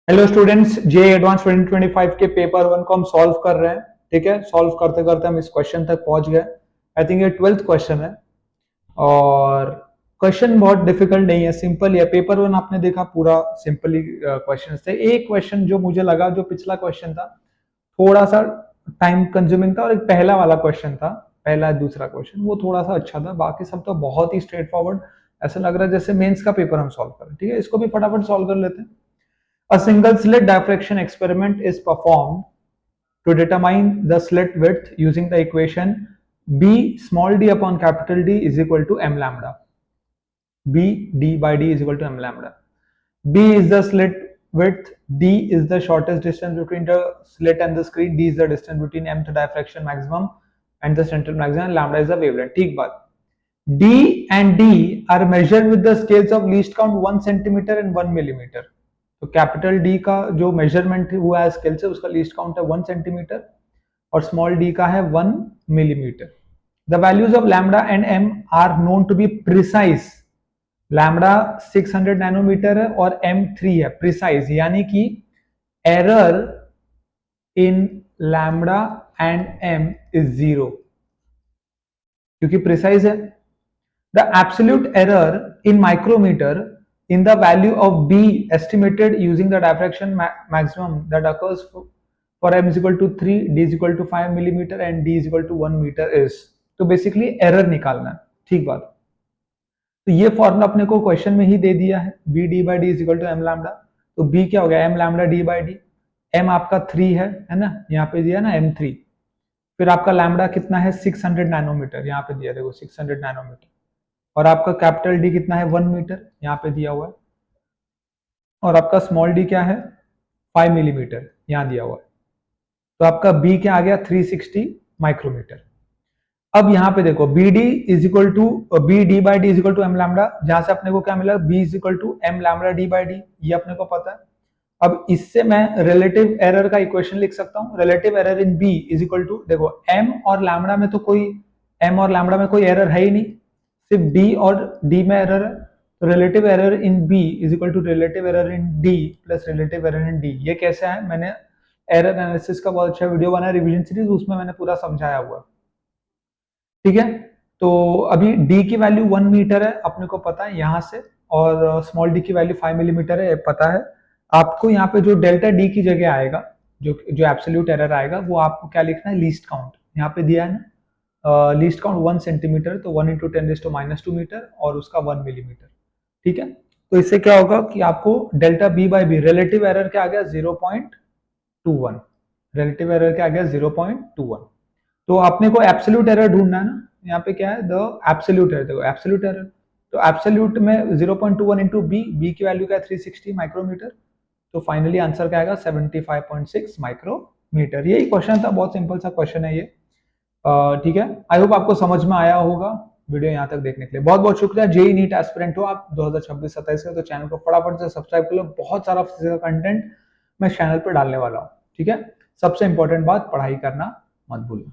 Hello students, जे advance 2025 के paper one को हम सॉल्व कर रहे हैं। ठीक है, सॉल्व करते करते हम इस क्वेश्चन तक पहुंच गए। आई थिंक ये 12th क्वेश्चन है और क्वेश्चन बहुत डिफिकल्ट नहीं है, सिंपल ही है। पेपर वन आपने देखा पूरा सिंपली क्वेश्चन थे। एक क्वेश्चन जो मुझे लगा, जो पिछला क्वेश्चन था थोड़ा सा टाइम कंज्यूमिंग था, और एक पहला वाला क्वेश्चन था, पहला दूसरा क्वेश्चन, वो थोड़ा सा अच्छा था। बाकी सब तो बहुत ही स्ट्रेट फॉरवर्ड, ऐसा लग रहा है जैसे मेंस का पेपर हम सॉल्व करें। ठीक है, इसको भी फटाफट सॉल्व कर लेते हैं। A single slit diffraction experiment is performed to determine the slit width using the equation B small d upon capital D is equal to m lambda. B d by d is equal to m lambda. B is the slit width, D is the shortest distance between the slit and the screen, D is the distance between mth diffraction maximum and the central maximum, and lambda is the wavelength. ठीक बात। D and D are measured with the scales of least count 1 centimeter and 1 millimeter. तो capital D का जो measurement हुआ है scale से, उसका least count है 1 सेंटीमीटर और स्मॉल डी का है 1 millimetre. The values of lambda and M are known to be precise. Lambda 600 nanometre है और एम 3 है, प्रिसाइज यानी कि error in lambda and M is 0 क्योंकि प्रिसाइज है। The absolute error in micrometre in the value of B estimated using the diffraction maximum that occurs for M is equal to 3, D is equal to 5 millimeter and D is equal to 1 meter is। तो basically error निकालना है। ठीक बात। तो ये formula अपने को question में ही दे दिया है, B D by D is equal to M lambda। तो B क्या हो गया, M lambda D by D। M आपका 3 है ना, यहाँ पे दिया ना M3। फिर आपका लैम्डा कितना है 600 नैनोमीटर, यहाँ पे दिया देखो 600 नैनोमीटर। और आपका कैपिटल डी कितना है 1 मीटर, यहाँ पे दिया हुआ है। और आपका स्मॉल डी क्या है 5 मिलीमीटर, यहाँ दिया हुआ है। तो आपका बी क्या आ गया 360 माइक्रोमीटर। अब यहाँ पे देखो B D is equal to B D by D is equal to M lambda, जहां से अपने को क्या मिला B is equal to M lambda D by D, ये अपने को पता है। अब इससे मैं रिलेटिव एरर का इक्वेशन लिख सकता हूँ। Relative error in B is equal to, देखो एम और लैम्डा में तो कोई एम और लैम्डा में कोई एरर है ही नहीं, सिर्फ डी और डी में एरर है। तो relative error in B is equal to relative error in D plus relative error in D. ये कैसे है, मैंने एरर एनालिसिस का बहुत अच्छा वीडियो बनाया रिवीजन सीरीज, उसमें मैंने पूरा समझाया हुआ। ठीक है, तो अभी डी की वैल्यू 1 मीटर है अपने को पता है यहाँ से, और स्मॉल डी की वैल्यू 5 मिलीमीटर है पता है। आपको यहाँ पे जो डेल्टा डी की जगह आएगा, जो एब्सोल्यूट एरर आएगा, वो आपको क्या लिखना है, लीस्ट काउंट। यहाँ पे दिया है ना लीस्ट काउंट 1 सेंटीमीटर, तो 1 × 10⁻² मीटर और उसका 1 मिलीमीटर। ठीक है, तो इससे क्या होगा कि आपको delta B by B, relative error क्या आ गया 0.21, रिलेटिव एरर क्या आ गया 0.21। तो आपने को एब्सोल्यूट एरर ढूंढना है ना, यहाँ पे क्या है द एब्सोल्यूट एरर, देखो एब्सोल्यूट एरर, तो एब्सोल्यूट में 0.21 इंटू बी, बी की वैल्यू क्या है 360 माइक्रोमीटर, तो फाइनली आंसर क्या आएगा 75.6 माइक्रोमीटर। यही क्वेश्चन था, बहुत सिंपल सा क्वेश्चन है ये। ठीक है, आई होप आपको समझ में आया होगा। वीडियो यहाँ तक देखने के लिए बहुत बहुत शुक्रिया। जेई नीट एस्पिरेंट हो आप 2026-27 का, तो चैनल को फटाफट से सब्सक्राइब कर लो। बहुत सारा फिजिकल कंटेंट मैं चैनल पर डालने वाला हूँ। ठीक है, सबसे इंपॉर्टेंट बात, पढ़ाई करना मत भूलना।